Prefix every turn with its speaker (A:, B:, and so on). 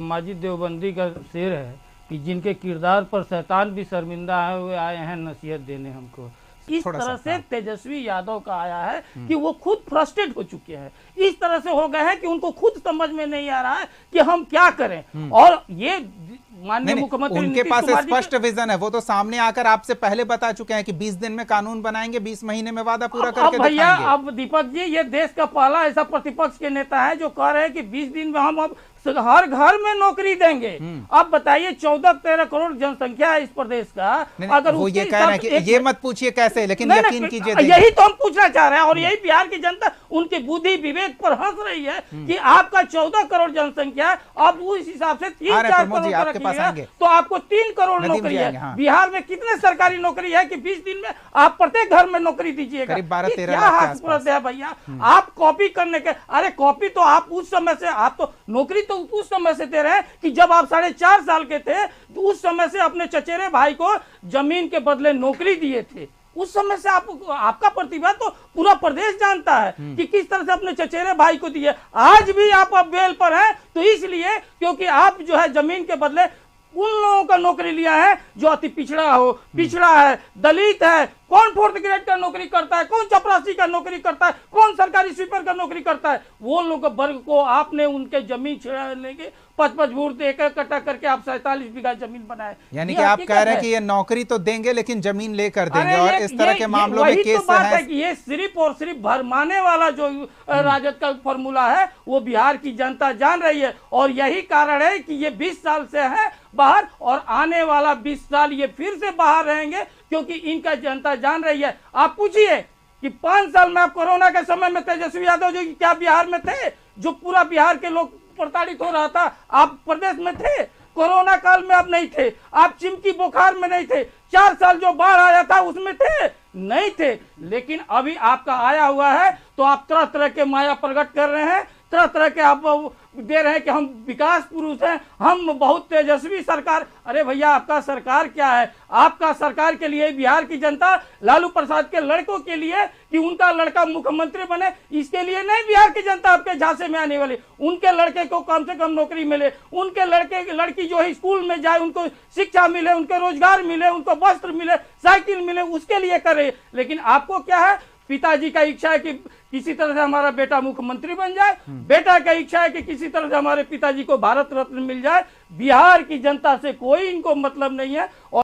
A: माजिद देवबंदी का शेर है कि जिनके किरदार पर शैतान भी शर्मिंदा है, वे आए हैं नसीहत देने हमको। इस तरह से तेजस्वी यादव का आया है कि वो खुद फ्रस्ट्रेट हो चुके हैं, इस तरह से हो गए हैं कि उनको खुद समझ में नहीं आ रहा है कि हम क्या करें। और ये माननीय मुख्यमंत्री
B: उनके पास स्पष्ट विजन है, वो तो सामने आकर आपसे पहले बता चुके हैं कि 20 दिन में कानून बनाएंगे, 20 महीने में वादा पूरा करके
A: भैया
B: दिखाएंगे।
A: अब दीपक जी, ये देश का पहला ऐसा प्रतिपक्ष के नेता है जो कह रहे हैं कि 20 दिन में हम अब हर घर में नौकरी देंगे। अब बताइए 14-13 करोड़ जनसंख्या है इस प्रदेश का। अगर
B: वो ये कह रहे हैं कि ये मत पूछिए कैसे, लेकिन यकीन कीजिए
A: यही तो हम पूछना चाह रहे हैं। और यही बिहार की जनता उनके बुद्धि विवेक पर हंस रही है कि आपका 14 करोड़ जनसंख्या, आप उस हिसाब से 3-4 करोड़ आपके पास आएंगे तो आपको 3 करोड़ नौकरी है। बिहार में कितने सरकारी नौकरी है कि 20 दिन में आप प्रत्येक घर में नौकरी दीजिएगा? क्या हास्यप्रद है भैया। आप कॉपी करने के, अरे कॉपी तो आप उस समय से, आप तो नौकरी तो उस समय से दे रहे हैं कि जब आप 4.5 साल के थे तो उस समय से अपने चचेरे भाई को जमीन के बदले नौकरी दिए थे। उस समय से आपका प्रतिभा तो पूरा प्रदेश जानता है कि किस तरह से अपने चचेरे भाई को दिए। आज भी आप अब बेल पर हैं तो इसलिए क्योंकि आप जो है जमीन के बदले उन लोगों का नौकरी लिया है जो अति पिछड़ा हो, पिछड़ा है, दलित है। कौन 4th ग्रेड का नौकरी करता है, कौन चपरासी का नौकरी करता है, कौन सरकारी स्वीपर का नौकरी करता है? वो लोग वर्ग को आपने उनके जमीन छीनने के 5-5 बूट एक कट्टा करके आप 47 बीघा जमीन बनाए।
B: यानी कि आप कह रहे हैं कि ये नौकरी तो देंगे लेकिन जमीन लेकर देंगे। और इस तरह के मामलों में केस
A: है कि ये सिर्फ और सिर्फ भरमाने वाला जो राजद का फॉर्मूला है वो बिहार की जनता जान रही है। और यही कारण है कि ये 20 साल से है बाहर, और आने वाला 20 साल ये फिर से बाहर रहेंगे क्योंकि इनका जनता जान रही है। आप पूछिए कि 5 साल में आप कोरोना के समय में तेजस्वी यादव जो क्या बिहार में थे? जो पूरा बिहार के लोग प्रताड़ित हो रहा था, आप प्रदेश में थे? कोरोना काल में आप नहीं थे, आप चिमकी बुखार में नहीं थे, 4 साल जो बाढ़ आया था उसमें थे? नहीं थे। लेकिन अभी आपका आया हुआ है तो आप तरह तरह के माया प्रकट कर रहे हैं, तरह तरह के आप दे रहे हैं कि हम विकास पुरुष हैं, हम बहुत तेजस्वी सरकार। अरे भैया आपका सरकार क्या है? आपका सरकार के लिए बिहार की जनता लालू प्रसाद के लड़कों के लिए कि उनका लड़का मुख्यमंत्री बने, इसके लिए नहीं बिहार की जनता आपके झांसे में आने वाली। उनके लड़के को कम से कम नौकरी मिले, उनके लड़की जो है स्कूल में जाए, उनको शिक्षा मिले, उनको रोजगार मिले, उनको वस्त्र मिले, साइकिल मिले, उसके लिए करे। लेकिन आपको क्या है? पिताजी का इच्छा है कि किसी तरह से हमारा बेटा मुख्यमंत्री बन जाए, बेटा का इच्छा है कि किसी तरह से हमारे पिताजी को भारत रत्न मिल जाए। बिहार की जनता से कोई इनको मतलब नहीं है। और